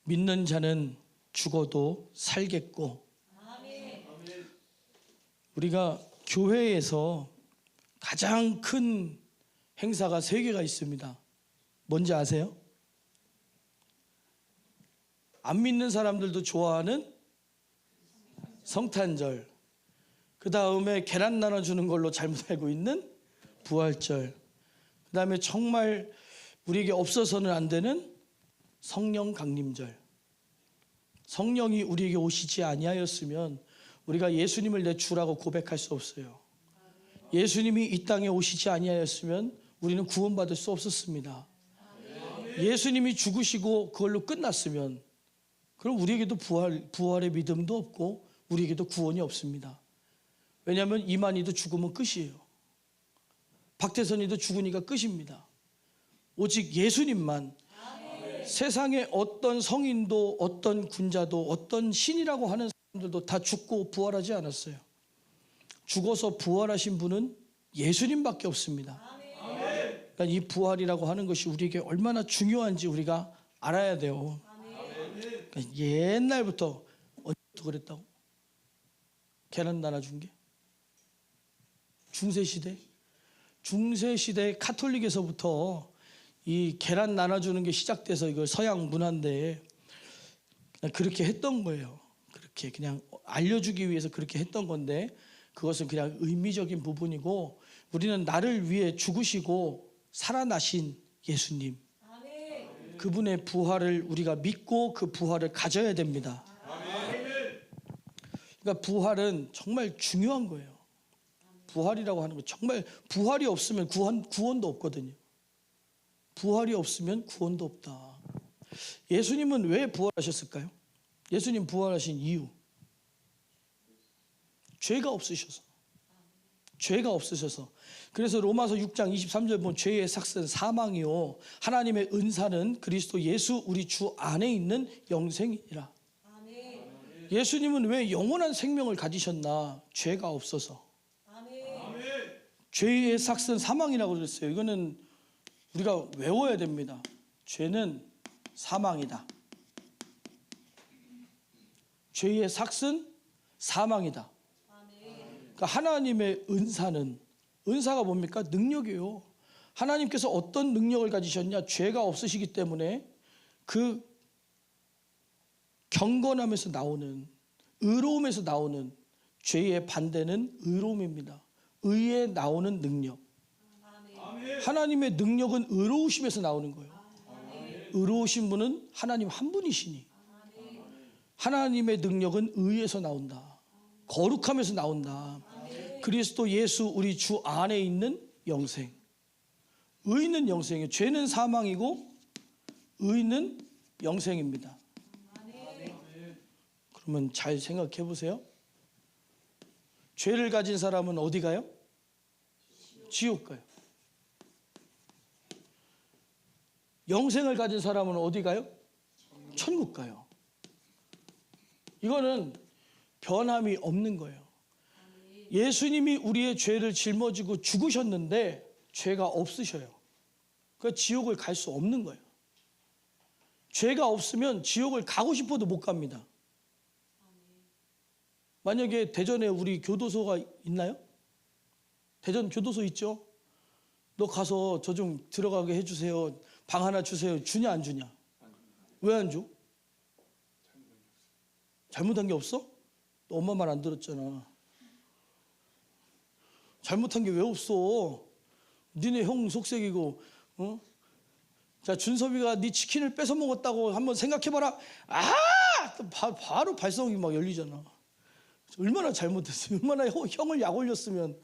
믿는 자는 죽어도 살겠고, 우리가 교회에서 가장 큰 행사가 3개가 있습니다. 뭔지 아세요? 안 믿는 사람들도 좋아하는 성탄절, 그 다음에 계란 나눠주는 걸로 잘못 알고 있는 부활절, 그 다음에 정말 우리에게 없어서는 안 되는 성령 강림절. 성령이 우리에게 오시지 아니하였으면 우리가 예수님을 내 주라고 고백할 수 없어요. 예수님이 이 땅에 오시지 아니하였으면 우리는 구원받을 수 없었습니다. 예수님이 죽으시고 그걸로 끝났으면 그럼 우리에게도 부활의 믿음도 없고 우리에게도 구원이 없습니다. 왜냐하면 이만희도 죽으면 끝이에요. 박태선이도 죽으니까 끝입니다. 오직 예수님만, 세상에 어떤 성인도 어떤 군자도 어떤 신이라고 하는 사람들도 다 죽고 부활하지 않았어요. 죽어서 부활하신 분은 예수님밖에 없습니다. 그러니까 이 부활이라고 하는 것이 우리에게 얼마나 중요한지 우리가 알아야 돼요. 그러니까 옛날부터 언제부터 그랬다고? 계란 나눠준 게? 중세시대? 중세시대 카톨릭에서부터 이 계란 나눠주는 게 시작돼서 이거 서양 문화인데 그냥 그렇게 했던 거예요. 그렇게 그냥 알려주기 위해서 그렇게 했던 건데 그것은 그냥 의미적인 부분이고 우리는 나를 위해 죽으시고 살아나신 예수님, 그분의 부활을 우리가 믿고 그 부활을 가져야 됩니다. 그러니까 부활은 정말 중요한 거예요. 부활이라고 하는 거 정말, 부활이 없으면 구원도 없거든요. 부활이 없으면 구원도 없다. 예수님은 왜 부활하셨을까요? 예수님 부활하신 이유, 죄가 없으셔서. 죄가 없으셔서. 그래서 로마서 6장 23절 보면 죄의 삭은 사망이요 하나님의 은사는 그리스도 예수 우리 주 안에 있는 영생이니라. 예수님은 왜 영원한 생명을 가지셨나? 죄가 없어서. 죄의 삭은 사망이라고 그랬어요. 이거는 우리가 외워야 됩니다. 죄는 사망이다. 죄의 삭은 사망이다. 그러니까 하나님의 은사는, 은사가 뭡니까? 능력이에요. 하나님께서 어떤 능력을 가지셨냐? 죄가 없으시기 때문에 그 경건함에서 나오는, 의로움에서 나오는, 죄의 반대는 의로움입니다. 의에 나오는 능력. 하나님의 능력은 의로우심에서 나오는 거예요. 의로우신 분은 하나님 한 분이시니 하나님의 능력은 의에서 나온다. 거룩함에서 나온다. 그리스도 예수 우리 주 안에 있는 영생. 의는 영생이에요. 죄는 사망이고 의는 영생입니다. 그러면 잘 생각해 보세요. 죄를 가진 사람은 어디 가요? 지옥 가요. 영생을 가진 사람은 어디 가요? 천국 가요. 이거는 변함이 없는 거예요. 예수님이 우리의 죄를 짊어지고 죽으셨는데 죄가 없으셔요. 그러니까 지옥을 갈 수 없는 거예요. 죄가 없으면 지옥을 가고 싶어도 못 갑니다. 만약에 대전에 우리 교도소가 있나요? 대전 교도소 있죠? 너 가서 저 좀 들어가게 해주세요. 방 하나 주세요. 주냐 안 주냐? 왜 안 줘? 잘못한 게 없어? 너 엄마 말 안 들었잖아. 잘못한 게 왜 없어? 니네 형 속색이고, 어? 자, 준섭이가 네 치킨을 뺏어 먹었다고 한번 생각해봐라. 바로 발성이 막 열리잖아. 얼마나 잘못했어요. 얼마나 형을 약 올렸으면.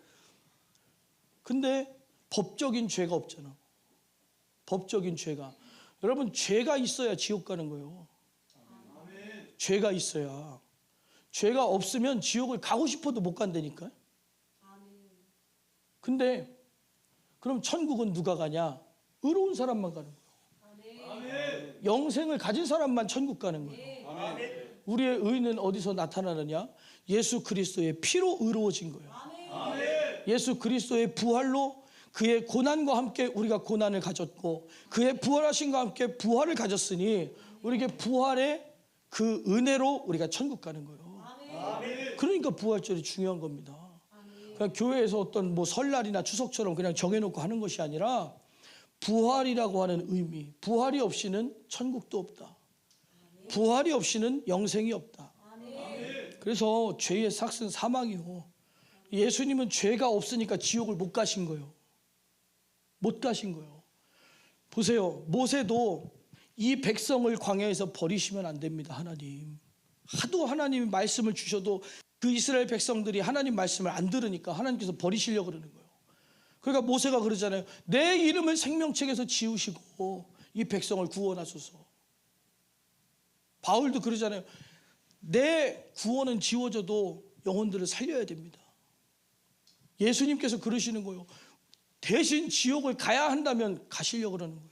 근데 법적인 죄가 없잖아. 법적인 죄가. 여러분, 죄가 있어야 지옥 가는 거예요. 죄가 있어야. 죄가 없으면 지옥을 가고 싶어도 못 간다니까요. 근데 그럼 천국은 누가 가냐? 의로운 사람만 가는 거예요. 영생을 가진 사람만 천국 가는 거예요. 우리의 의는 어디서 나타나느냐? 예수 그리스도의 피로 의로워진 거예요. 예수 그리스도의 부활로 그의 고난과 함께 우리가 고난을 가졌고 그의 부활하심과 함께 부활을 가졌으니 우리에게 부활의 그 은혜로 우리가 천국 가는 거예요. 그러니까 부활절이 중요한 겁니다. 그냥 교회에서 어떤 뭐 설날이나 추석처럼 그냥 정해놓고 하는 것이 아니라 부활이라고 하는 의미, 부활이 없이는 천국도 없다. 부활이 없이는 영생이 없다. 그래서 죄의 삭은 사망이요. 예수님은 죄가 없으니까 지옥을 못 가신 거예요. 못 가신 거예요. 보세요. 모세도 이 백성을 광야에서 버리시면 안 됩니다. 하나님. 하도 하나님이 말씀을 주셔도 그 이스라엘 백성들이 하나님 말씀을 안 들으니까 하나님께서 버리시려고 그러는 거예요. 그러니까 모세가 그러잖아요. 내 이름을 생명책에서 지우시고 이 백성을 구원하소서. 바울도 그러잖아요. 내 구원은 지워져도 영혼들을 살려야 됩니다. 예수님께서 그러시는 거예요. 대신 지옥을 가야 한다면 가시려고 그러는 거예요.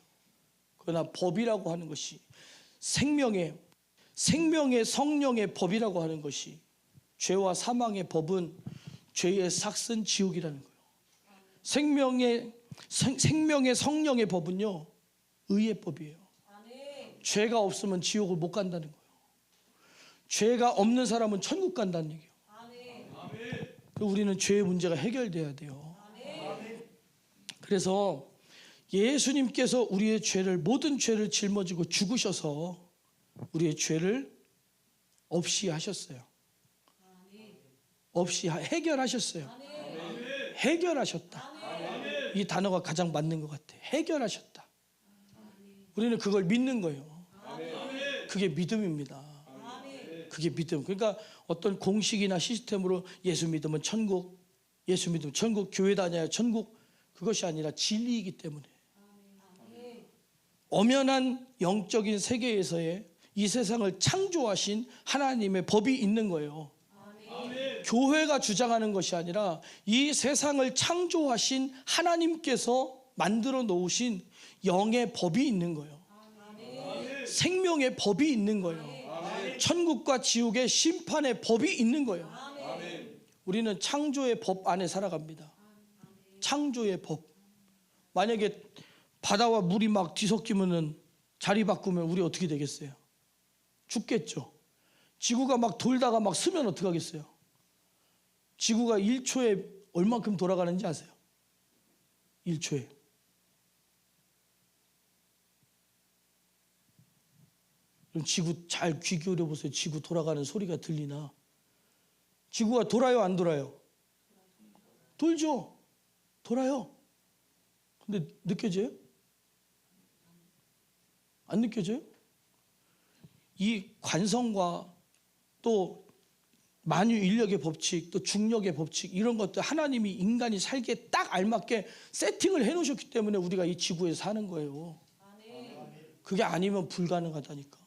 그러나 법이라고 하는 것이 생명의 성령의 법이라고 하는 것이 죄와 사망의 법은 죄의 삭은 지옥이라는 거예요. 생명의 성령의 법은요 의의 법이에요. 죄가 없으면 지옥을 못 간다는 거예요. 죄가 없는 사람은 천국 간다는 얘기예요. 우리는 죄의 문제가 해결돼야 돼요. 그래서 예수님께서 우리의 죄를 모든 죄를 짊어지고 죽으셔서 우리의 죄를 없이 하셨어요. 없이 해결하셨어요. 해결하셨다. 이 단어가 가장 맞는 것 같아요. 해결하셨다. 우리는 그걸 믿는 거예요. 그게 믿음입니다. 그게 믿음. 그러니까 어떤 공식이나 시스템으로 예수 믿으면 천국, 예수 믿으면 천국, 교회 다녀야 천국, 그것이 아니라 진리이기 때문에 엄연한 영적인 세계에서의 이 세상을 창조하신 하나님의 법이 있는 거예요. 교회가 주장하는 것이 아니라 이 세상을 창조하신 하나님께서 만들어 놓으신 영의 법이 있는 거예요. 생명의 법이 있는 거예요. 천국과 지옥의 심판의 법이 있는 거예요. 우리는 창조의 법 안에 살아갑니다. 창조의 법. 만약에 바다와 물이 막 뒤섞이면은 자리 바꾸면 우리 어떻게 되겠어요? 죽겠죠. 지구가 막 돌다가 막 쓰면 어떡하겠어요? 지구가 1초에 얼만큼 돌아가는지 아세요? 1초에. 그럼 지구 잘 귀 기울여 보세요. 지구 돌아가는 소리가 들리나? 지구가 돌아요, 안 돌아요? 돌죠. 돌아요. 근데 느껴져요? 안 느껴져요? 이 관성과 또 만유 인력의 법칙, 또 중력의 법칙, 이런 것들 하나님이 인간이 살기에 딱 알맞게 세팅을 해놓으셨기 때문에 우리가 이 지구에 사는 거예요. 그게 아니면 불가능하다니까.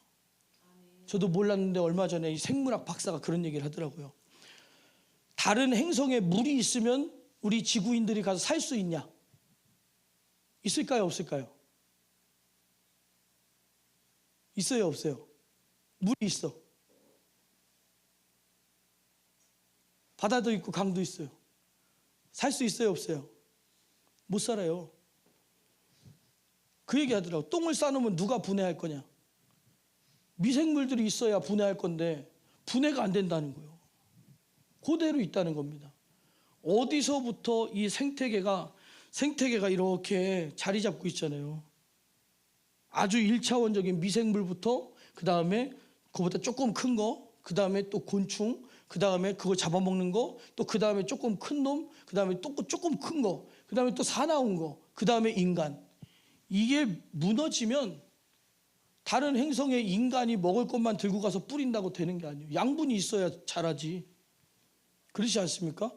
저도 몰랐는데 얼마 전에 이 생물학 박사가 그런 얘기를 하더라고요. 다른 행성에 물이 있으면 우리 지구인들이 가서 살 수 있냐? 있을까요, 없을까요? 있어요, 없어요? 물이 있어. 바다도 있고 강도 있어요. 살 수 있어요, 없어요? 못 살아요. 그 얘기 하더라고. 똥을 싸놓으면 누가 분해할 거냐? 미생물들이 있어야 분해할 건데 분해가 안 된다는 거예요. 그대로 있다는 겁니다. 어디서부터 이 생태계가 이렇게 자리 잡고 있잖아요. 아주 1차원적인 미생물부터 그 다음에 그보다 조금 큰 거, 그 다음에 또 곤충, 그 다음에 그걸 잡아먹는 거, 또 그 다음에 조금 큰 놈, 그 다음에 또 조금 큰 거, 그 다음에 또 사나운 거, 그 다음에 인간. 이게 무너지면 다른 행성에 인간이 먹을 것만 들고 가서 뿌린다고 되는 게 아니에요. 양분이 있어야 자라지. 그렇지 않습니까?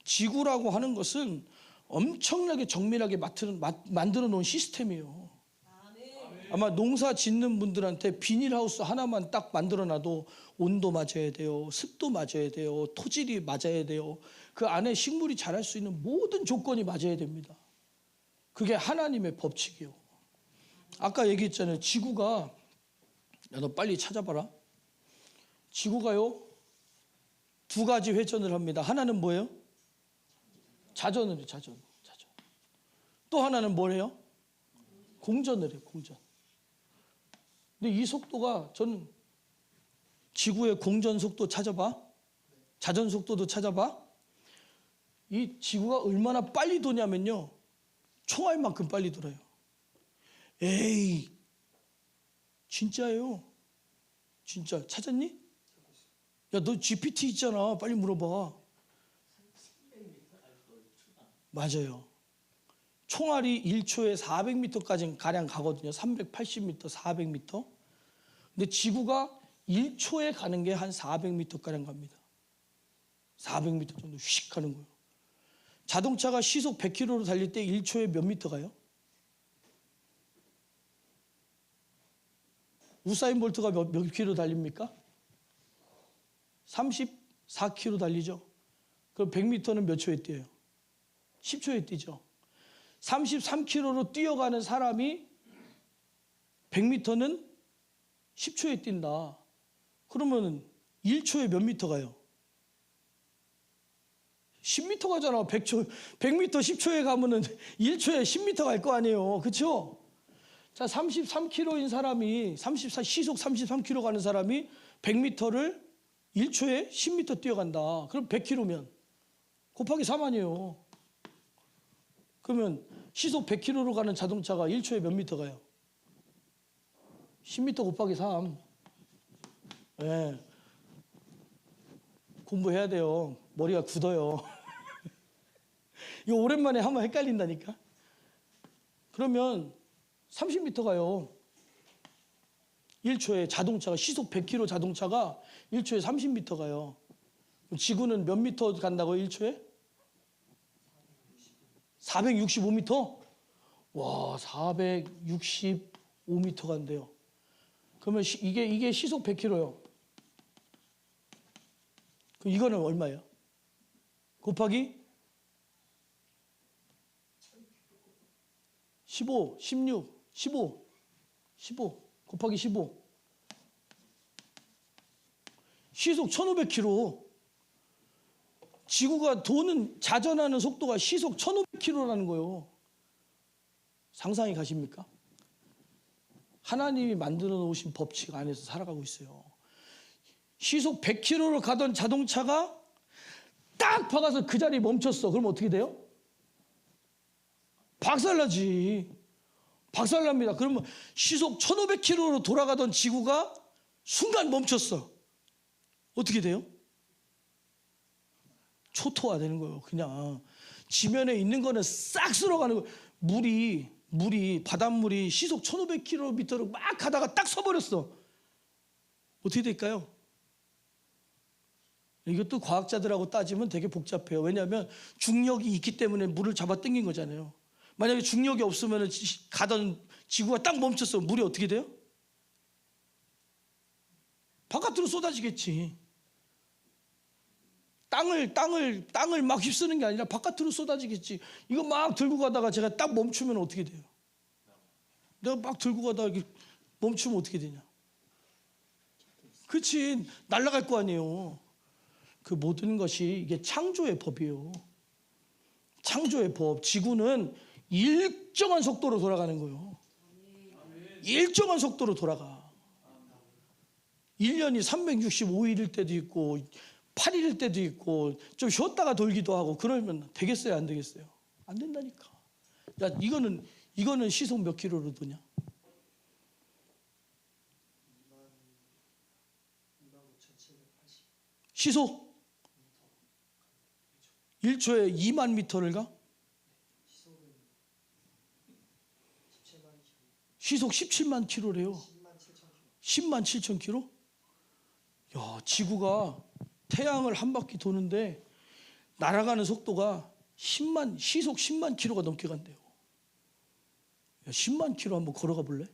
지구라고 하는 것은 엄청나게 정밀하게 만들어 놓은 시스템이에요. 아마 농사 짓는 분들한테 비닐하우스 하나만 딱 만들어 놔도 온도 맞아야 돼요. 습도 맞아야 돼요. 토질이 맞아야 돼요. 그 안에 식물이 자랄 수 있는 모든 조건이 맞아야 됩니다. 그게 하나님의 법칙이에요. 아까 얘기했잖아요. 지구가, 야, 너 빨리 찾아봐라. 지구가요, 두 가지 회전을 합니다. 하나는 뭐예요? 자전을 해요, 자전. 또 하나는 뭐래요? 공전을 해요. 공전. 근데 이 속도가 저는 지구의 공전 속도 찾아봐. 자전 속도도 찾아봐. 이 지구가 얼마나 빨리 도냐면요. 총알만큼 빨리 돌아요. 에이, 진짜예요. 진짜 찾았니? 야, 너 GPT 있잖아. 빨리 물어봐. 맞아요. 총알이 1초에 400m까지 가량 가거든요. 380m, 400m. 근데 지구가 1초에 가는 게 한 400m 가량 갑니다. 400m 정도 휙 가는 거예요. 자동차가 시속 100km로 달릴 때 1초에 몇 미터 가요? 우사인 볼트가 몇 킬로 달립니까? 34km 달리죠. 그럼 100m는 몇 초에 뛰어요? 10초에 뛰죠. 33km로 뛰어가는 사람이 100m는 10초에 뛴다. 그러면 1초에 몇 미터 가요? 10m 가잖아. 100m 10초에 가면은 1초에 10m 갈 거 아니에요. 그렇죠? 자, 33km인 사람이 시속 33km 가는 사람이 100m를 1초에 10m 뛰어간다. 그럼 100km면 곱하기 3 아니에요. 그러면 시속 100km로 가는 자동차가 1초에 몇 미터 가요? 10m 곱하기 3. 네. 공부해야 돼요. 머리가 굳어요. 이거 오랜만에 하면 헷갈린다니까. 그러면 30m 가요. 1초에 자동차가 시속 100km 자동차가 1초에 30m 가요. 지구는 몇 미터 간다고요? 1초에? 465m? 와, 465m 간대요. 그러면 이게 시속 100km요. 그럼 이거는 얼마예요? 곱하기 15, 16, 15 곱하기 15. 시속 1500km. 지구가 자전하는 속도가 시속 1500km라는 거예요. 상상이 가십니까? 하나님이 만들어 놓으신 법칙 안에서 살아가고 있어요. 시속 100km로 가던 자동차가 딱 박아서 그 자리에 멈췄어. 그럼 어떻게 돼요? 박살나지. 박살납니다. 그러면 시속 1500km로 돌아가던 지구가 순간 멈췄어. 어떻게 돼요? 초토화되는 거예요. 그냥 지면에 있는 거는 싹 쓸어가는 거예요. 물이 바닷물이 시속 1500km로 막 가다가 딱 서버렸어. 어떻게 될까요? 이것도 과학자들하고 따지면 되게 복잡해요. 왜냐하면 중력이 있기 때문에 물을 잡아 당긴 거잖아요. 만약에 중력이 없으면 가던 지구가 딱 멈췄어. 물이 어떻게 돼요? 바깥으로 쏟아지겠지. 땅을 막 휩쓰는 게 아니라 바깥으로 쏟아지겠지. 이거 막 들고 가다가 제가 딱 멈추면 어떻게 돼요? 내가 막 들고 가다가 이렇게 멈추면 어떻게 되냐? 그렇지. 날아갈 거 아니에요. 그 모든 것이 이게 창조의 법이에요. 창조의 법. 지구는 일정한 속도로 돌아가는 거예요. 일정한 속도로 돌아가. 1년이 365일일 때도 있고 8일일 때도 있고 좀 쉬었다가 돌기도 하고. 그러면 되겠어요? 안 되겠어요? 안 된다니까. 야, 이거는 시속 몇 킬로로 도냐? 25,780. 시속 1초에 2만 미터를 가? 시속은 17만 킬로. 시속 17만 킬로래요. 10만 7천 킬로. 10만 7천 킬로? 야, 지구가 태양을 한 바퀴 도는데 날아가는 속도가 시속 10만 킬로가 넘게 간대요. 야, 10만 킬로 한번 걸어가 볼래?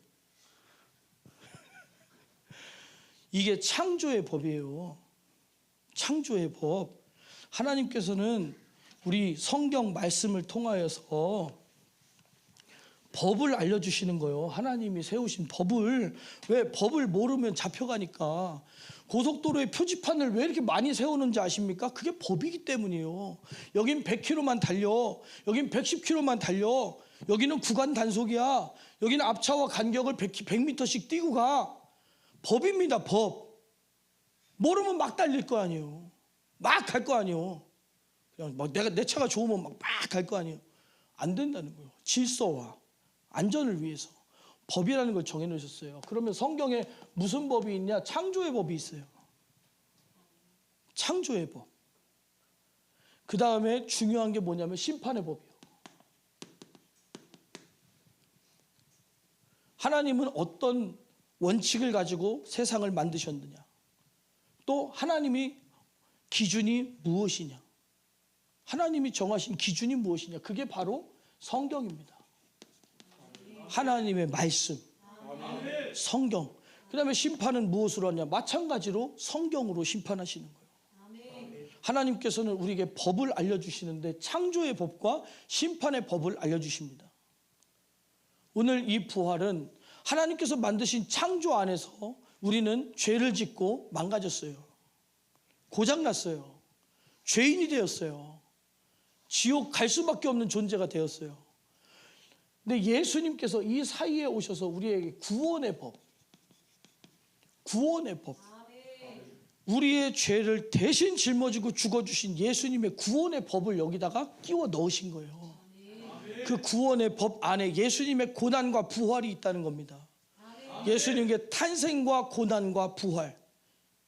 이게 창조의 법이에요. 창조의 법. 하나님께서는 우리 성경 말씀을 통하여서 법을 알려주시는 거예요. 하나님이 세우신 법을. 왜? 법을 모르면 잡혀가니까. 고속도로의 표지판을 왜 이렇게 많이 세우는지 아십니까? 그게 법이기 때문이에요. 여긴 100km만 달려. 여긴 110km만 달려. 여기는 구간 단속이야. 여기는 앞차와 간격을 100m씩 뛰고 가. 법입니다, 법. 모르면 막 달릴 거 아니에요. 막 갈 거 아니에요. 그냥 막 내 차가 좋으면 막 갈 거 아니에요. 안 된다는 거예요. 질서와 안전을 위해서 법이라는 걸 정해 놓으셨어요. 그러면 성경에 무슨 법이 있냐? 창조의 법이 있어요. 창조의 법. 그 다음에 중요한 게 뭐냐면 심판의 법이요. 하나님은 어떤 원칙을 가지고 세상을 만드셨느냐? 또 하나님이 기준이 무엇이냐? 하나님이 정하신 기준이 무엇이냐? 그게 바로 성경입니다. 하나님의 말씀, 성경. 그 다음에 심판은 무엇으로 하냐? 마찬가지로 성경으로 심판하시는 거예요. 하나님께서는 우리에게 법을 알려주시는데 창조의 법과 심판의 법을 알려주십니다. 오늘 이 부활은 하나님께서 만드신 창조 안에서 우리는 죄를 짓고 망가졌어요. 고장났어요. 죄인이 되었어요. 지옥 갈 수밖에 없는 존재가 되었어요. 근데 예수님께서 이 사이에 오셔서 우리에게 구원의 법, 우리의 죄를 대신 짊어지고 죽어주신 예수님의 구원의 법을 여기다가 끼워 넣으신 거예요. 그 구원의 법 안에 예수님의 고난과 부활이 있다는 겁니다. 예수님의 탄생과 고난과 부활,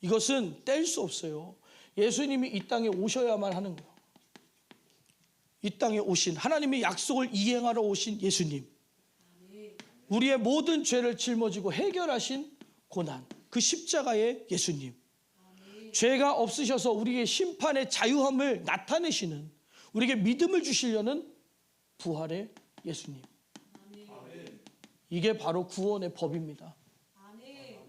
이것은 뗄 수 없어요. 예수님이 이 땅에 오셔야만 하는 거예요. 이 땅에 오신 하나님의 약속을 이행하러 오신 예수님, 우리의 모든 죄를 짊어지고 해결하신 고난, 그 십자가의 예수님, 죄가 없으셔서 우리에게 심판의 자유함을 나타내시는, 우리에게 믿음을 주시려는 부활의 예수님. 이게 바로 구원의 법입니다.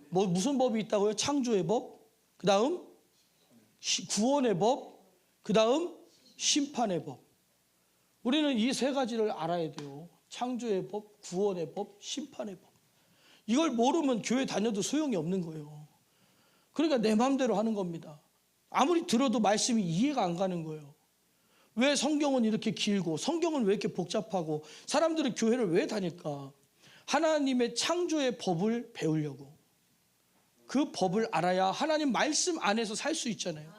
무슨 법이 있다고요? 창조의 법, 그 다음 구원의 법, 그 다음 심판의 법. 우리는 이 세 가지를 알아야 돼요. 창조의 법, 구원의 법, 심판의 법. 이걸 모르면 교회 다녀도 소용이 없는 거예요. 그러니까 내 마음대로 하는 겁니다. 아무리 들어도 말씀이 이해가 안 가는 거예요. 왜 성경은 이렇게 길고 성경은 왜 이렇게 복잡하고 사람들은 교회를 왜 다닐까? 하나님의 창조의 법을 배우려고. 그 법을 알아야 하나님 말씀 안에서 살 수 있잖아요.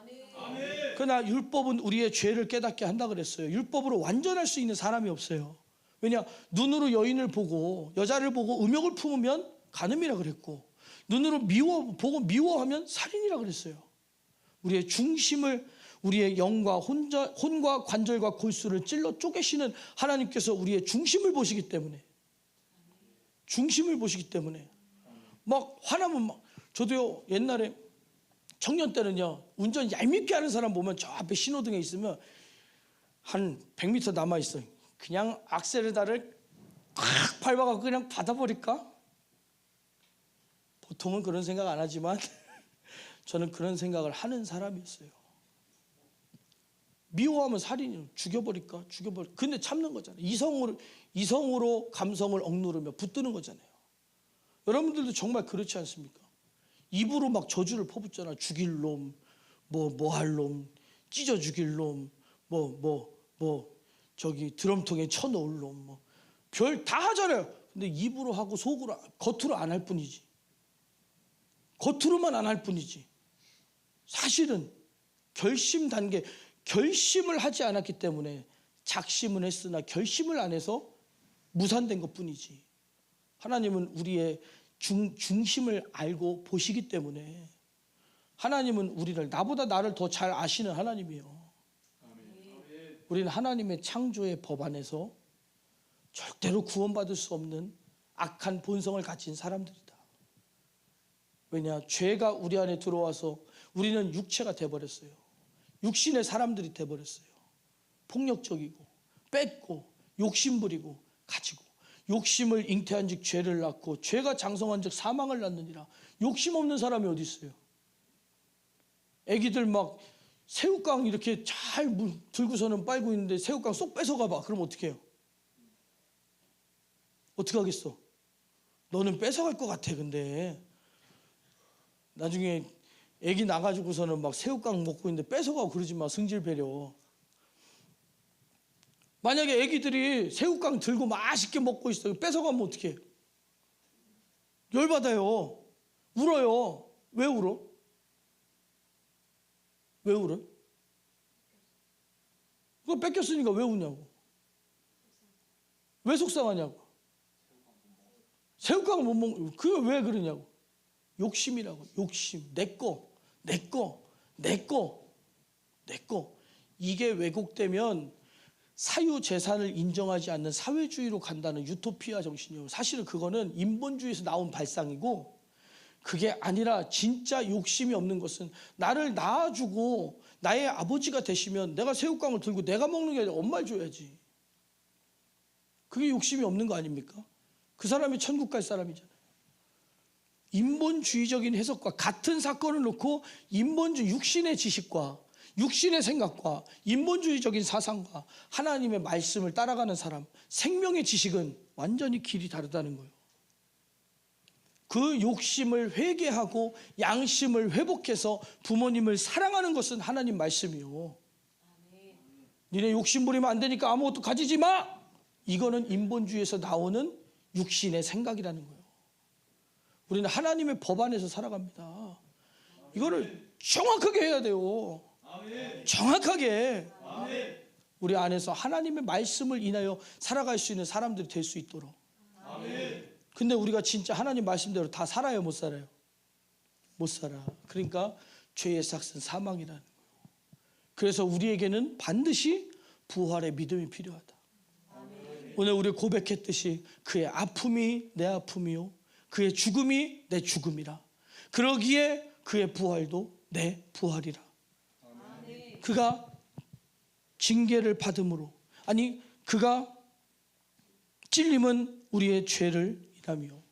그러나 율법은 우리의 죄를 깨닫게 한다 그랬어요. 율법으로 완전할 수 있는 사람이 없어요. 왜냐? 눈으로 여인을 보고 여자를 보고 음욕을 품으면 간음이라 그랬고, 눈으로 보고 미워하면 살인이라 그랬어요. 우리의 중심을, 우리의 영과 혼과 관절과 골수를 찔러 쪼개시는 하나님께서 우리의 중심을 보시기 때문에, 막 화나면 막, 저도요 옛날에 청년 때는요 운전 얄밉게 하는 사람 보면 저 앞에 신호등에 있으면 한 100m 남아 있어요. 그냥 악셀에다를 탁 밟아갖고 그냥 받아버릴까? 보통은 그런 생각 안 하지만 저는 그런 생각을 하는 사람이었어요. 미워하면 살인이에요. 죽여버릴까? 근데 참는 거잖아요. 이성으로 감성을 억누르며 붙드는 거잖아요. 여러분들도 정말 그렇지 않습니까? 입으로 막 저주를 퍼붓잖아. 죽일 놈, 뭐 할 놈, 찢어 죽일 놈, 저기 드럼통에 쳐놓을 놈, 별 다 하잖아요. 근데 입으로 하고 속으로, 겉으로 안 할 뿐이지. 겉으로만 안 할 뿐이지. 사실은 결심 단계, 결심을 하지 않았기 때문에 작심은 했으나 결심을 안 해서 무산된 것 뿐이지. 하나님은 우리의 중심을 알고 보시기 때문에, 하나님은 우리를, 나보다 나를 더 잘 아시는 하나님이에요. 우리는 하나님의 창조의 법 안에서 절대로 구원받을 수 없는 악한 본성을 가진 사람들이다. 왜냐? 죄가 우리 안에 들어와서 우리는 육체가 돼버렸어요. 육신의 사람들이 돼버렸어요. 폭력적이고 뺏고 욕심부리고 가지고, 욕심을 잉태한 즉 죄를 낳고 죄가 장성한 즉 사망을 낳느니라. 욕심 없는 사람이 어디 있어요? 애기들 막 새우깡 이렇게 잘 들고서는 빨고 있는데 새우깡 쏙 뺏어가 봐. 그럼 어떻게 해요? 어떻게 하겠어? 너는 뺏어갈 것 같아. 근데 나중에 애기 나가지고서는 막 새우깡 먹고 있는데 뺏어가고 그러지 마. 승질배려. 만약에 애기들이 새우깡 들고 맛있게 먹고 있어요. 뺏어가면 어떡해? 열받아요. 울어요. 왜 울어? 왜 울어? 그거 뺏겼으니까 왜 우냐고. 왜 속상하냐고. 새우깡을 못 먹는, 그게 왜 그러냐고. 욕심이라고. 욕심. 내 거, 내 거, 내 거, 내 거. 이게 왜곡되면 사유재산을 인정하지 않는 사회주의로 간다는 유토피아 정신이에요. 사실은 그거는 인본주의에서 나온 발상이고, 그게 아니라 진짜 욕심이 없는 것은 나를 낳아주고 나의 아버지가 되시면 내가 새우깡을 들고 내가 먹는 게 아니라 엄마를 줘야지. 그게 욕심이 없는 거 아닙니까? 그 사람이 천국 갈 사람이잖아요. 인본주의적인 해석과 같은 사건을 놓고 인본주의 육신의 지식과 육신의 생각과 인본주의적인 사상과 하나님의 말씀을 따라가는 사람, 생명의 지식은 완전히 길이 다르다는 거예요. 그 욕심을 회개하고 양심을 회복해서 부모님을 사랑하는 것은 하나님 말씀이요. 니네 욕심 부리면 안 되니까 아무것도 가지지 마. 이거는 인본주의에서 나오는 육신의 생각이라는 거예요. 우리는 하나님의 법 안에서 살아갑니다. 이거를 정확하게 해야 돼요. 정확하게. 우리 안에서 하나님의 말씀을 인하여 살아갈 수 있는 사람들이 될 수 있도록. 근데 우리가 진짜 하나님 말씀대로 다 살아요, 못 살아요? 못 살아. 그러니까 죄의 삭은 사망이라는 거예요. 그래서 우리에게는 반드시 부활의 믿음이 필요하다. 오늘 우리 고백했듯이 그의 아픔이 내 아픔이요, 그의 죽음이 내 죽음이라. 그러기에 그의 부활도 내 부활이라. 그가 징계를 받음으로, 아니 그가 찔림은 우리의 죄를 인하며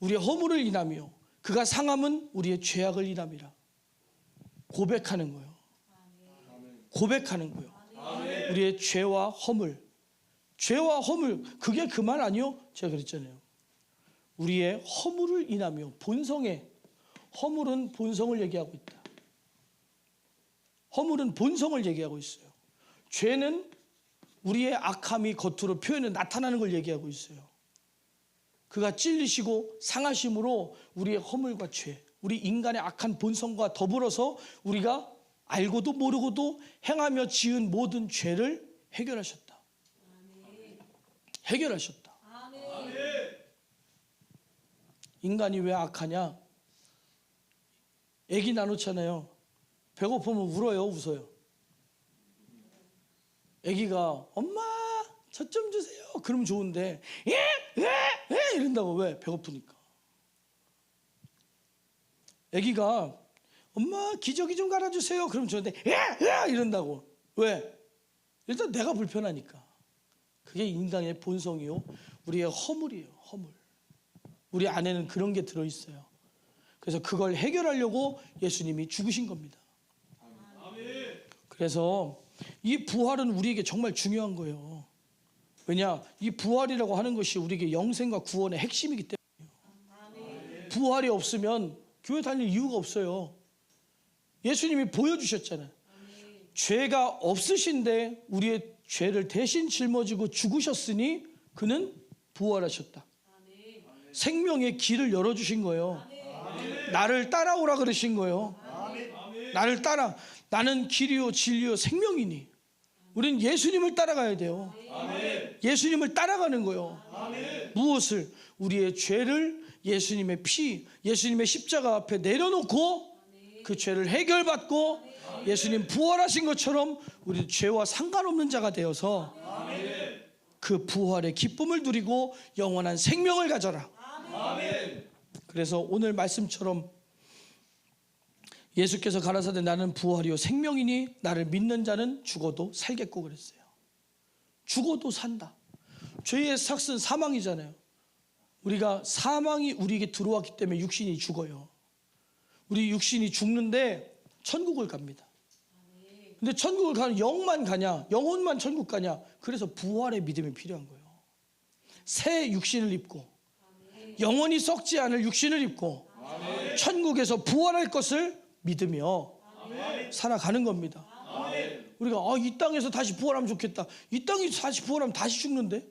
우리의 허물을 인하며 그가 상함은 우리의 죄악을 인함이라. 고백하는 거예요. 고백하는 거예요. 우리의 죄와 허물. 죄와 허물, 그게 그 말 아니요? 제가 그랬잖아요. 우리의 허물을 인하며 본성에, 허물은 본성을 얘기하고 있다. 허물은 본성을 얘기하고 있어요. 죄는 우리의 악함이 겉으로 표현해 나타나는 걸 얘기하고 있어요. 그가 찔리시고 상하심으로 우리의 허물과 죄, 우리 인간의 악한 본성과 더불어서 우리가 알고도 모르고도 행하며 지은 모든 죄를 해결하셨다. 해결하셨다. 인간이 왜 악하냐? 애기 나놓잖아요. 배고프면 울어요, 웃어요? 애기가 엄마 젖 좀 주세요 그러면 좋은데 예 이런다고. 왜? 배고프니까. 애기가 엄마 기저귀 좀 갈아주세요 그러면 좋은데 예 이런다고. 왜? 일단 내가 불편하니까. 그게 인간의 본성이요, 우리의 허물이에요. 허물. 우리 안에는 그런 게 들어있어요. 그래서 그걸 해결하려고 예수님이 죽으신 겁니다. 그래서 이 부활은 우리에게 정말 중요한 거예요. 왜냐? 이 부활이라고 하는 것이 우리에게 영생과 구원의 핵심이기 때문이에요. 부활이 없으면 교회 다닐 이유가 없어요. 예수님이 보여주셨잖아요. 죄가 없으신데 우리의 죄를 대신 짊어지고 죽으셨으니 그는 부활하셨다. 생명의 길을 열어주신 거예요. 나를 따라오라 그러신 거예요. 나를 따라. 나는 길이요 진리요 생명이니. 우리는 예수님을 따라가야 돼요. 예수님을 따라가는 거예요. 무엇을? 우리의 죄를 예수님의 피, 예수님의 십자가 앞에 내려놓고 그 죄를 해결받고 예수님 부활하신 것처럼 우리 죄와 상관없는 자가 되어서 그 부활의 기쁨을 누리고 영원한 생명을 가져라. 그래서 오늘 말씀처럼 예수께서 가라사대 나는 부활이요 생명이니 나를 믿는 자는 죽어도 살겠고 그랬어요. 죽어도 산다. 죄의 삭은 사망이잖아요. 우리가 사망이 우리에게 들어왔기 때문에 육신이 죽어요. 우리 육신이 죽는데 천국을 갑니다. 근데 천국을 가는 영만 가냐? 영혼만 천국 가냐? 그래서 부활의 믿음이 필요한 거예요. 새 육신을 입고 영원히 썩지 않을 육신을 입고 천국에서 부활할 것을 믿으며 살아가는 겁니다. 우리가 이 땅에서 다시 부활하면 좋겠다. 이 땅에서 다시 부활하면 다시 죽는데?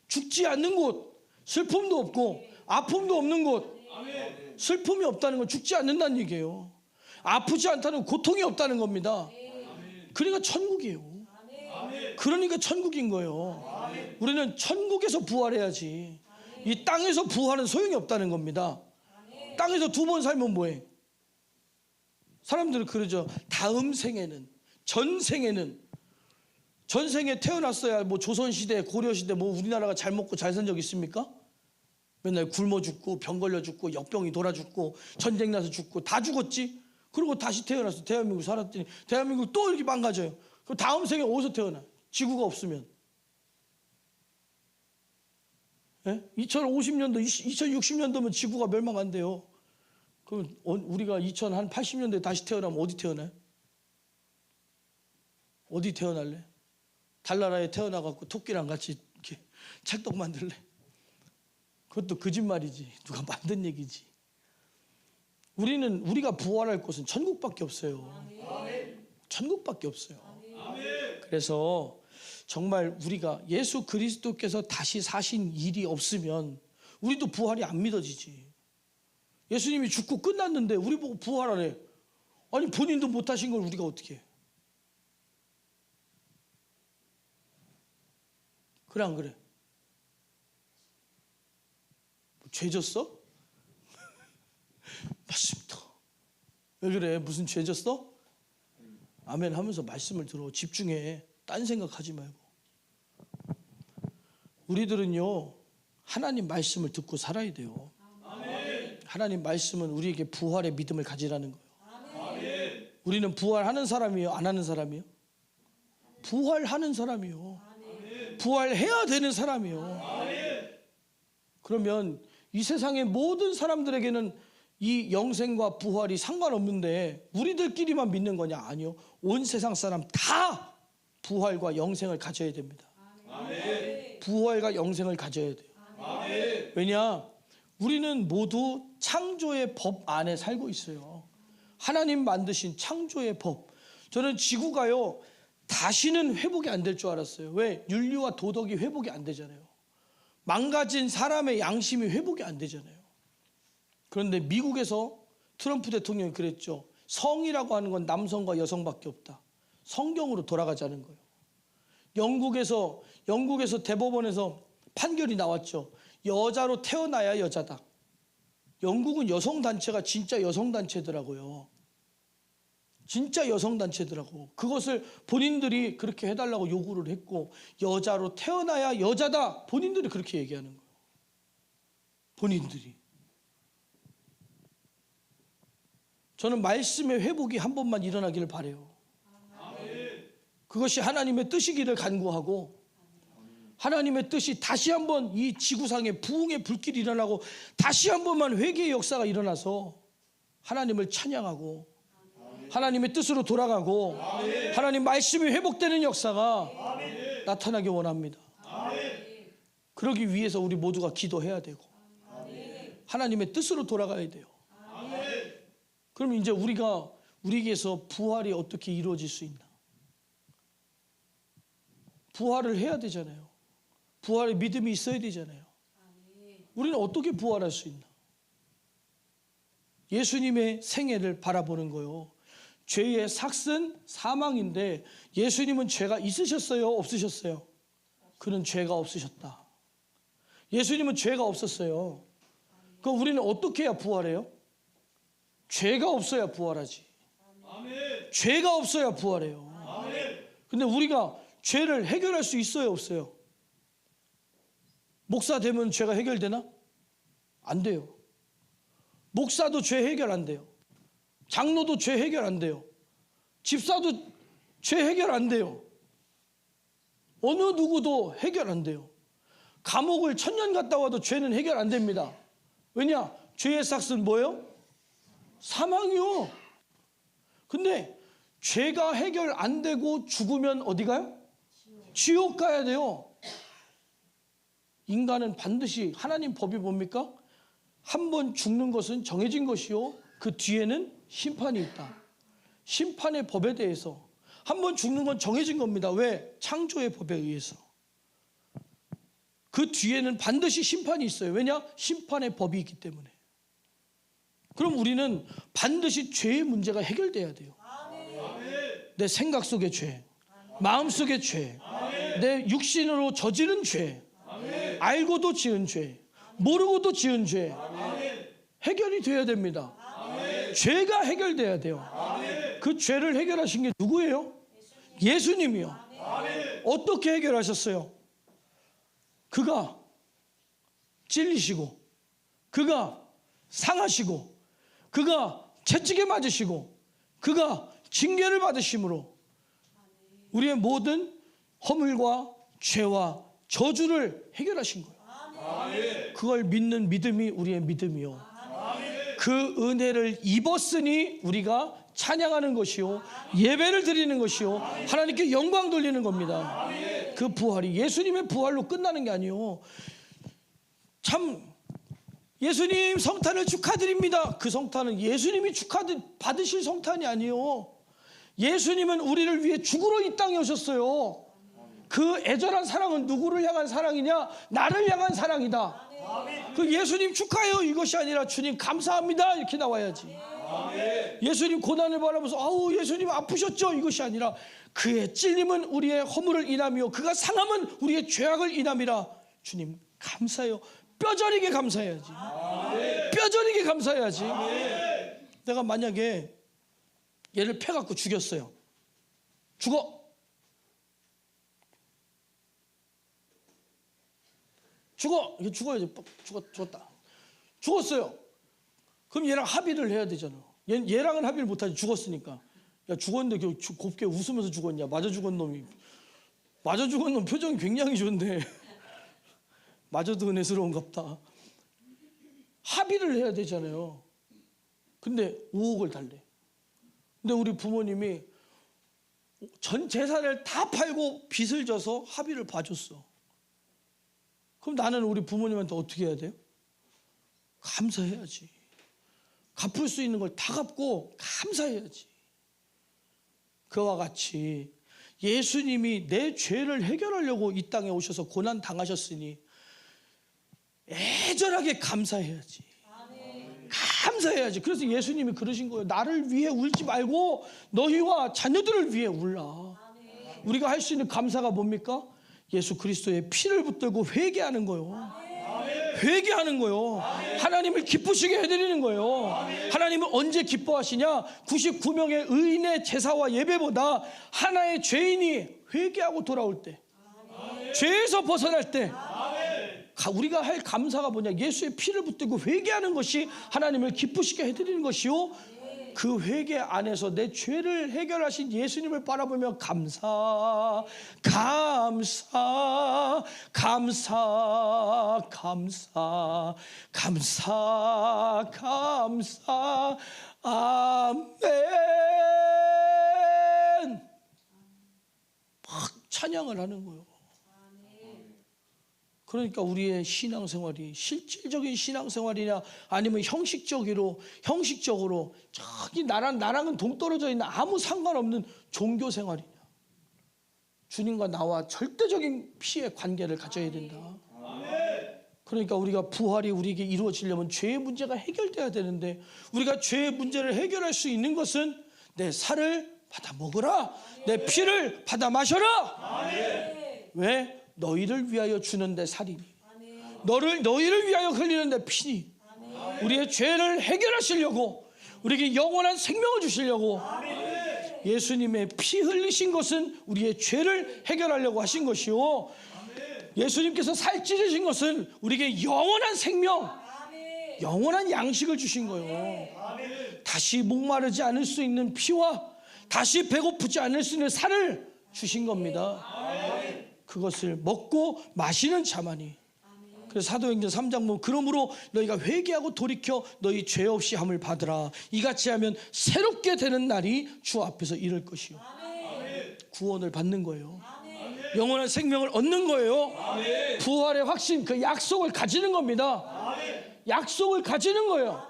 죽지 않는 곳, 슬픔도 없고 아픔도 없는 곳. 슬픔이 없다는 건 죽지 않는다는 얘기예요. 아프지 않다는 건 고통이 없다는 겁니다. 그러니까 천국이에요. 그러니까 천국인 거예요. 우리는 천국에서 부활해야지. 이 땅에서 부활은 소용이 없다는 겁니다. 땅에서 2번 살면 뭐해? 사람들은 그러죠. 다음 생에는, 전생에 태어났어야 뭐 조선시대, 고려시대 뭐 우리나라가 잘 먹고 잘 산 적 있습니까? 맨날 굶어 죽고 병 걸려 죽고 역병이 돌아 죽고 전쟁 나서 죽고 다 죽었지. 그리고 다시 태어나서 대한민국 살았더니 대한민국 또 이렇게 망가져요. 그럼 다음 생에 어디서 태어나? 지구가 없으면. 2050년도, 2060년도면 지구가 멸망한대요. 그럼 우리가 2080년대에 다시 태어나면 어디 태어나요? 어디 태어날래? 달나라에 태어나갖고 토끼랑 같이 이렇게 찰떡 만들래? 그것도 거짓말이지. 누가 만든 얘기지. 우리가 부활할 곳은 천국밖에 없어요. 천국밖에 없어요. 그래서 정말 우리가 예수 그리스도께서 다시 사신 일이 없으면 우리도 부활이 안 믿어지지. 예수님이 죽고 끝났는데 우리 보고 부활하래. 아니 본인도 못하신 걸 우리가 어떻게 해? 그래 안 그래? 죄 졌어? 맞습니다. 왜 그래? 무슨 죄 졌어? 아멘 하면서 말씀을 들어. 집중해. 딴 생각하지 말고. 우리들은요 하나님 말씀을 듣고 살아야 돼요. 하나님 말씀은 우리에게 부활의 믿음을 가지라는 거예요. 우리는 부활하는 사람이에요? 안 하는 사람이에요? 부활하는 사람이요. 부활해야 되는 사람이요. 그러면 이 세상의 모든 사람들에게는 이 영생과 부활이 상관없는데 우리들끼리만 믿는 거냐? 아니요. 온 세상 사람 다 부활과 영생을 가져야 됩니다. 부활과 영생을 가져야 돼요. 왜냐? 우리는 모두 창조의 법 안에 살고 있어요. 하나님 만드신 창조의 법. 저는 지구가요 다시는 회복이 안 될 줄 알았어요. 왜? 윤리와 도덕이 회복이 안 되잖아요. 망가진 사람의 양심이 회복이 안 되잖아요. 그런데 미국에서 트럼프 대통령이 그랬죠. 성이라고 하는 건 남성과 여성밖에 없다. 성경으로 돌아가자는 거예요. 영국에서 대법원에서 판결이 나왔죠. 여자로 태어나야 여자다. 영국은 여성단체가 진짜 여성단체더라고요. 진짜 여성단체더라고. 그것을 본인들이 그렇게 해달라고 요구를 했고 여자로 태어나야 여자다. 본인들이 그렇게 얘기하는 거예요. 본인들이. 저는 말씀의 회복이 한 번만 일어나기를 바라요. 그것이 하나님의 뜻이기를 간구하고 하나님의 뜻이 다시 한번 이 지구상에 부흥의 불길이 일어나고 다시 한 번만 회개의 역사가 일어나서 하나님을 찬양하고 하나님의 뜻으로 돌아가고 하나님 말씀이 회복되는 역사가 나타나기 원합니다. 그러기 위해서 우리 모두가 기도해야 되고 하나님의 뜻으로 돌아가야 돼요. 그럼 이제 우리에게서 부활이 어떻게 이루어질 수 있나? 부활을 해야 되잖아요. 부활의 믿음이 있어야 되잖아요. 우리는 어떻게 부활할 수 있나? 예수님의 생애를 바라보는 거요. 죄의 삭은 사망인데 예수님은 죄가 있으셨어요? 없으셨어요? 그는 죄가 없으셨다. 예수님은 죄가 없었어요. 그럼 우리는 어떻게 해야 부활해요? 죄가 없어야 부활하지. 죄가 없어야 부활해요. 근데 우리가 죄를 해결할 수 있어요? 없어요? 목사 되면 죄가 해결되나? 안 돼요. 목사도 죄 해결 안 돼요. 장로도 죄 해결 안 돼요. 집사도 죄 해결 안 돼요. 어느 누구도 해결 안 돼요. 감옥을 1000년 갔다 와도 죄는 해결 안 됩니다. 왜냐? 죄의 삭은 뭐예요? 사망이요. 근데 죄가 해결 안 되고 죽으면 어디 가요? 지옥 가야 돼요. 인간은 반드시 하나님 법이 뭡니까? 한 번 죽는 것은 정해진 것이요 그 뒤에는 심판이 있다. 심판의 법에 대해서 한 번 죽는 건 정해진 겁니다. 왜? 창조의 법에 의해서. 그 뒤에는 반드시 심판이 있어요. 왜냐? 심판의 법이 있기 때문에. 그럼 우리는 반드시 죄의 문제가 해결돼야 돼요. 내 생각 속의 죄, 마음 속의 죄, 내 육신으로 저지른 죄, 알고도 지은 죄, 모르고도 지은 죄, 해결이 돼야 됩니다. 죄가 해결돼야 돼요. 그 죄를 해결하신 게 누구예요? 예수님이요. 어떻게 해결하셨어요? 그가 찔리시고, 그가 상하시고, 그가 채찍에 맞으시고, 그가 징계를 받으심으로 우리의 모든 허물과 죄와 저주를 해결하신 거예요. 그걸 믿는 믿음이 우리의 믿음이요. 그 은혜를 입었으니 우리가 찬양하는 것이요, 예배를 드리는 것이요, 하나님께 영광 돌리는 겁니다. 그 부활이 예수님의 부활로 끝나는 게 아니요. 참 예수님 성탄을 축하드립니다. 그 성탄은 예수님이 받으실 성탄이 아니요. 예수님은 우리를 위해 죽으러 이 땅에 오셨어요. 그 애절한 사랑은 누구를 향한 사랑이냐? 나를 향한 사랑이다. 그 예수님 축하해요 이것이 아니라 주님 감사합니다 이렇게 나와야지. 예수님 고난을 바라면서 아우 예수님 아프셨죠 이것이 아니라 그의 찔림은 우리의 허물을 인함이요 그가 상함은 우리의 죄악을 인함이라. 주님 감사해요. 뼈저리게 감사해야지. 뼈저리게 감사해야지. 내가 만약에 얘를 패갖고 죽였어요. 죽어. 이거 죽어야지. 죽었다. 죽었어요. 그럼 얘랑 합의를 해야 되잖아. 얘랑은 합의를 못하지. 죽었으니까. 야 죽었는데 곱게 웃으면서 죽었냐. 맞아 죽은 놈 표정이 굉장히 좋은데 맞아도 은혜스러운갑다. 합의를 해야 되잖아요. 근데 5억을 달래. 근데 우리 부모님이 전 재산을 다 팔고 빚을 져서 합의를 봐줬어. 그럼 나는 우리 부모님한테 어떻게 해야 돼요? 감사해야지. 갚을 수 있는 걸 다 갚고 감사해야지. 그와 같이 예수님이 내 죄를 해결하려고 이 땅에 오셔서 고난 당하셨으니 애절하게 감사해야지. 감사해야지. 그래서 예수님이 그러신 거예요. 나를 위해 울지 말고 너희와 자녀들을 위해 울라. 우리가 할 수 있는 감사가 뭡니까? 예수 그리스도의 피를 붙들고 회개하는 거요. 회개하는 거요. 하나님을 기쁘시게 해드리는 거예요. 하나님은 언제 기뻐하시냐? 99명의 의인의 제사와 예배보다 하나의 죄인이 회개하고 돌아올 때, 죄에서 벗어날 때 우리가 할 감사가 뭐냐? 예수의 피를 붙들고 회개하는 것이 하나님을 기쁘시게 해드리는 것이요, 그 회개 안에서 내 죄를 해결하신 예수님을 바라보며 감사, 감사, 감사, 감사, 감사, 감사, 아멘. 막 찬양을 하는 거예요. 그러니까 우리의 신앙생활이 실질적인 신앙생활이냐 아니면 형식적으로 저기 나랑은 동떨어져 있는 아무 상관없는 종교생활이냐. 주님과 나와 절대적인 피의 관계를 가져야 된다. 그러니까 우리가 부활이 우리에게 이루어지려면 죄의 문제가 해결돼야 되는데, 우리가 죄의 문제를 해결할 수 있는 것은 내 살을 받아 먹으라, 내 피를 받아 마셔라. 왜? 너희를 위하여 주는 데 살이니, 너희를 위하여 흘리는 데 피니. 우리의 죄를 해결하시려고, 우리에게 영원한 생명을 주시려고 예수님의 피 흘리신 것은 우리의 죄를 해결하려고 하신 것이요, 예수님께서 살 찢으신 것은 우리에게 영원한 생명, 영원한 양식을 주신 거예요. 다시 목마르지 않을 수 있는 피와 다시 배고프지 않을 수 있는 살을 주신 겁니다. 그것을 먹고 마시는 자만이. 그래서 사도행전 3장 보면 그러므로 너희가 회개하고 돌이켜 너희 죄 없이 함을 받으라. 이같이 하면 새롭게 되는 날이 주 앞에서 이를 것이요. 구원을 받는 거예요. 영원한 생명을 얻는 거예요. 부활의 확신, 그 약속을 가지는 겁니다. 약속을 가지는 거예요.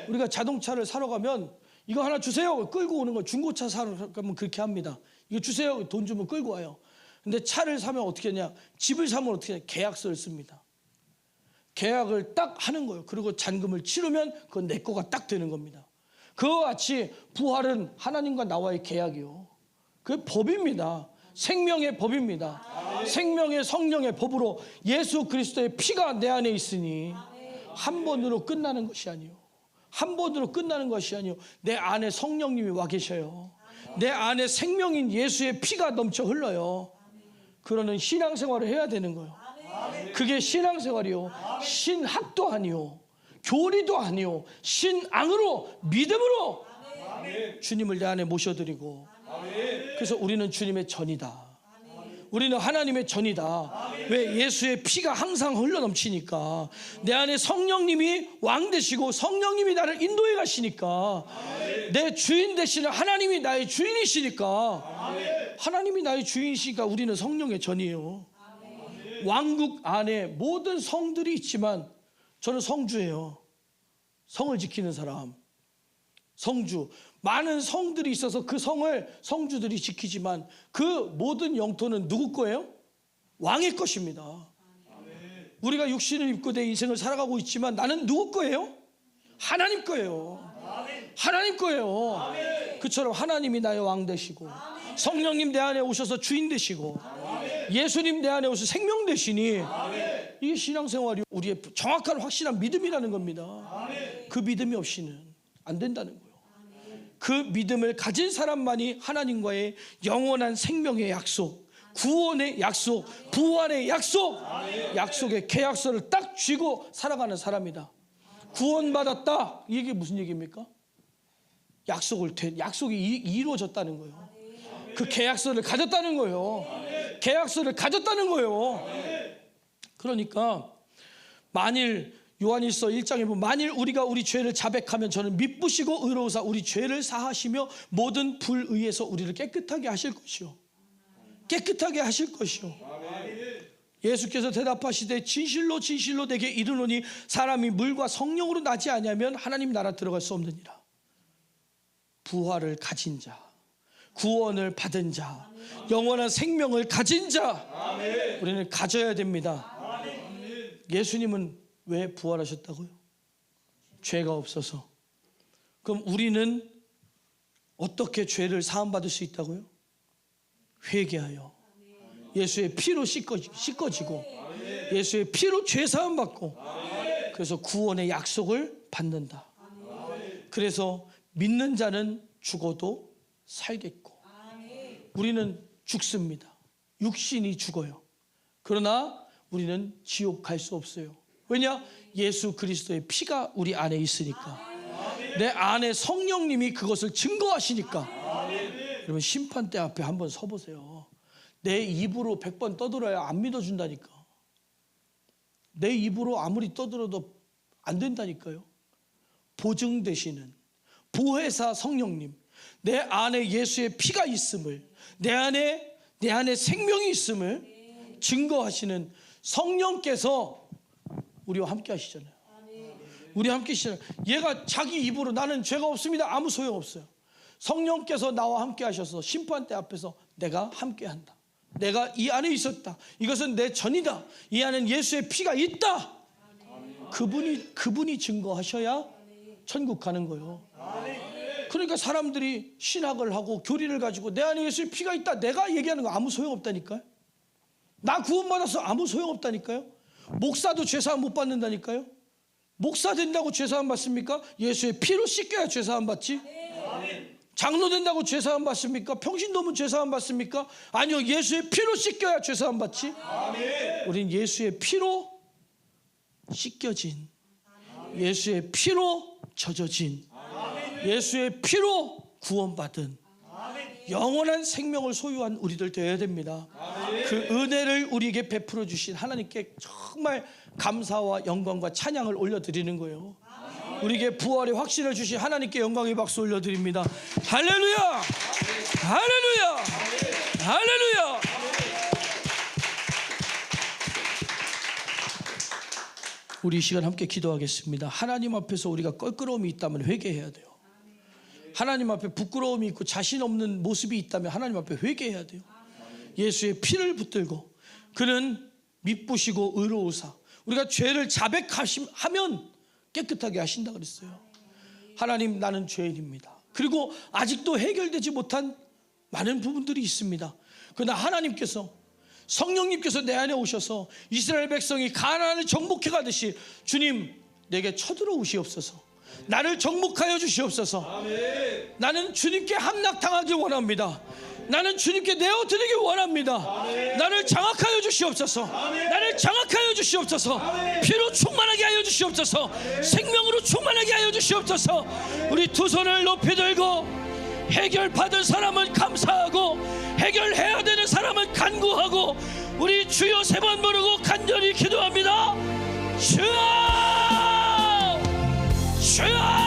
우리가 자동차를 사러 가면 이거 하나 주세요 끌고 오는 거, 중고차 사러 가면 그렇게 합니다. 이거 주세요. 돈 주면 끌고 와요. 근데 차를 사면 어떻게 하냐? 집을 사면 어떻게 하냐? 계약서를 씁니다. 계약을 딱 하는 거예요. 그리고 잔금을 치르면 그건 내 거가 딱 되는 겁니다. 그와 같이 부활은 하나님과 나와의 계약이요. 그게 법입니다. 생명의 법입니다. 생명의 성령의 법으로 예수 그리스도의 피가 내 안에 있으니 한 번으로 끝나는 것이 아니요. 한 번으로 끝나는 것이 아니요. 내 안에 성령님이 와 계셔요. 내 안에 생명인 예수의 피가 넘쳐 흘러요. 그러는 신앙생활을 해야 되는 거예요. 그게 신앙생활이요. 신학도 아니요. 교리도 아니요. 신앙으로 믿음으로 주님을 내 안에 모셔드리고 그래서 우리는 주님의 전이다. 우리는 하나님의 전이다. 왜? 예수의 피가 항상 흘러넘치니까. 내 안에 성령님이 왕 되시고 성령님이 나를 인도해 가시니까. 내 주인 되시는 하나님이 나의 주인이시니까. 하나님이 나의 주인이시니까 우리는 성령의 전이에요. 왕국 안에 모든 성들이 있지만 저는 성주예요. 성을 지키는 사람. 성주. 많은 성들이 있어서 그 성을 성주들이 지키지만 그 모든 영토는 누구 거예요? 왕의 것입니다. 우리가 육신을 입고 내 인생을 살아가고 있지만 나는 누구 거예요? 하나님 거예요. 하나님 거예요. 그처럼 하나님이 나의 왕 되시고 성령님 내 안에 오셔서 주인 되시고 예수님 내 안에 오셔서 생명 되시니 이게 신앙생활이 우리의 정확한 확실한 믿음이라는 겁니다. 그 믿음이 없이는 안 된다는 거예요. 그 믿음을 가진 사람만이 하나님과의 영원한 생명의 약속, 구원의 약속, 부활의 약속, 약속의 계약서를 딱 쥐고 살아가는 사람이다. 구원받았다. 이게 무슨 얘기입니까? 약속이 이루어졌다는 거예요. 그 계약서를 가졌다는 거예요. 계약서를 가졌다는 거예요. 그러니까 만일 요한일서 1장에 보면 만일 우리가 우리 죄를 자백하면 저는 미쁘시고 의로우사 우리 죄를 사하시며 모든 불의에서 우리를 깨끗하게 하실 것이요. 깨끗하게 하실 것이요. 예수께서 대답하시되 진실로 진실로 내게 이르노니 사람이 물과 성령으로 나지 아니하면 하나님 나라 들어갈 수 없느니라. 부활을 가진 자, 구원을 받은 자, 영원한 생명을 가진 자 우리는 가져야 됩니다. 예수님은 왜 부활하셨다고요? 죄가 없어서. 그럼 우리는 어떻게 죄를 사함받을 수 있다고요? 회개하여 예수의 피로 씻겨지고 예수의 피로 죄 사함받고 그래서 구원의 약속을 받는다. 그래서 믿는 자는 죽어도 살겠고 우리는 죽습니다. 육신이 죽어요. 그러나 우리는 지옥 갈 수 없어요. 왜냐? 예수 그리스도의 피가 우리 안에 있으니까. 내 안에 성령님이 그것을 증거하시니까. 여러분 심판대 앞에 한번 서보세요. 내 입으로 100번 떠들어야 안 믿어준다니까. 내 입으로 아무리 떠들어도 안 된다니까요. 보증되시는 보혜사 성령님, 내 안에 예수의 피가 있음을, 내 안에 생명이 있음을 증거하시는 성령께서 우리와 함께 하시잖아요. 우리와 함께 하시잖아요. 얘가 자기 입으로 나는 죄가 없습니다. 아무 소용없어요. 성령께서 나와 함께 하셔서 심판대 앞에서 내가 함께 한다. 내가 이 안에 있었다. 이것은 내 전이다. 이 안엔 예수의 피가 있다. 그분이 증거하셔야 천국 가는 거예요. 그러니까 사람들이 신학을 하고 교리를 가지고 내 안에 예수의 피가 있다. 내가 얘기하는 거 아무 소용없다니까요. 나 구원받았어. 아무 소용없다니까요. 목사도 죄사함 못 받는다니까요. 목사 된다고 죄사함 받습니까? 예수의 피로 씻겨야 죄사함 받지. 장로 된다고 죄사함 받습니까? 평신도면 죄사함 받습니까? 아니요, 예수의 피로 씻겨야 죄사함 받지. 우린 예수의 피로 씻겨진, 예수의 피로 젖어진, 예수의 피로 구원받은 영원한 생명을 소유한 우리들 되어야 됩니다. 그 은혜를 우리에게 베풀어 주신 하나님께 정말 감사와 영광과 찬양을 올려드리는 거예요. 우리에게 부활의 확신을 주신 하나님께 영광의 박수 올려드립니다. 할렐루야! 할렐루야! 할렐루야! 우리 이 시간 함께 기도하겠습니다. 하나님 앞에서 우리가 껄끄러움이 있다면 회개해야 돼요. 하나님 앞에 부끄러움이 있고 자신 없는 모습이 있다면 하나님 앞에 회개해야 돼요. 예수의 피를 붙들고 그는 미쁘시고 의로우사. 우리가 죄를 자백하면 깨끗하게 하신다 그랬어요. 하나님, 나는 죄인입니다. 그리고 아직도 해결되지 못한 많은 부분들이 있습니다. 그러나 하나님께서, 성령님께서 내 안에 오셔서 이스라엘 백성이 가나안을 정복해 가듯이 주님 내게 쳐들어오시옵소서. 나를 정복하여 주시옵소서. 아멘. 나는 주님께 함락당하기 원합니다. 나는 주님께 내어드리기 원합니다. 아멘. 나를 장악하여 주시옵소서. 아멘. 나를 장악하여 주시옵소서. 아멘. 피로 충만하게 하여 주시옵소서. 아멘. 생명으로 충만하게 하여 주시옵소서. 아멘. 우리 두 손을 높이 들고 해결받은 사람은 감사하고 해결해야 되는 사람은 간구하고 우리 주여 3번 부르고 간절히 기도합니다. 주여, 주여.